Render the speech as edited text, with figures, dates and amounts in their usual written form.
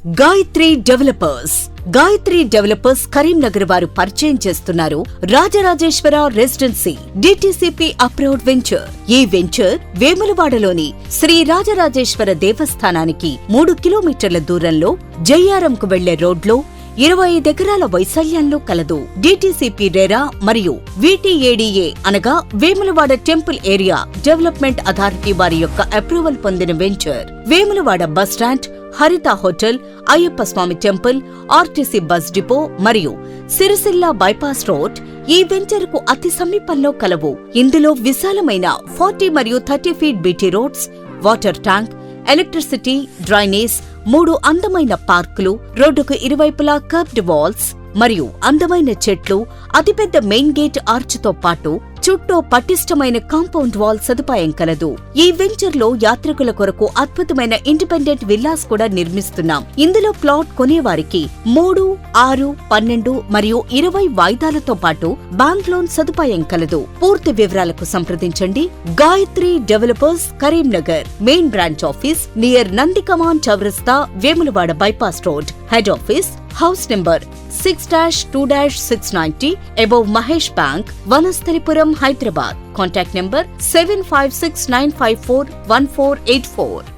Gayatri developers Karimnagar వారు పరిచయం చేస్తున్నారు Rajarajeshwara residency DTCP approved venture. ఈ వెంచర్ వేములవాడలోని శ్రీ రాజరాజేశ్వర దేవస్థానానికి 3 కిలోమీటర్ల దూరంలో జయ్యారంకు వెళ్లే రోడ్లో 25 ఎకరాల వైశాల్యంలో కలదు. డిటిసిపి రెరా మరియు విటిఏడిఏ అనగా Vemulawada temple area development authority వారి యొక్క అప్రూవల్ పొందిన వెంచర్. వేములవాడ బస్టాండ్, హరిత హోటల్, అయ్యప్ప స్వామి టెంపుల్, ఆర్టీసీ బస్ డిపో మరియు సిరిసిల్ల బైపాస్ రోడ్ ఈ వెంచర్ కు అతి సమీపంలో కలవు. ఇందులో విశాలమైన 40 మరియు 30 feet BT roads, water tank, electricity, drainage, 3 అందమైన పార్కులు, రోడ్డుకు ఇరువైపులా కర్వ్డ్ వాల్స్ మరియు అందమైన చెట్లు, అతిపెద్ద మెయిన్ గేట్ ఆర్చ్ తో పాటు చుట్టూ పటిష్టమైన కాంపౌండ్ వాల్ సదుపాయం కలదు. ఈ వెంచర్ లో యాత్రికుల కొరకు అద్భుతమైన ఇండిపెండెంట్ విల్లాస్ కూడా నిర్మిస్తున్నాం. ఇందులో ప్లాట్ కొనేవారికి 3, 6, 12 మరియు 20 వాయిదాలతో పాటు బ్యాంక్ లోన్ సదుపాయం కలదు. పూర్తి వివరాలకు సంప్రదించండి. Gayatri developers, Karimnagar. Main branch office near Nandi Kaman చౌరస్తా, Vemulawada bypass road. Head office house number 6-2-690 above Mahesh Bank, Vanasthalipuram, Hyderabad. Contact number 7569541484.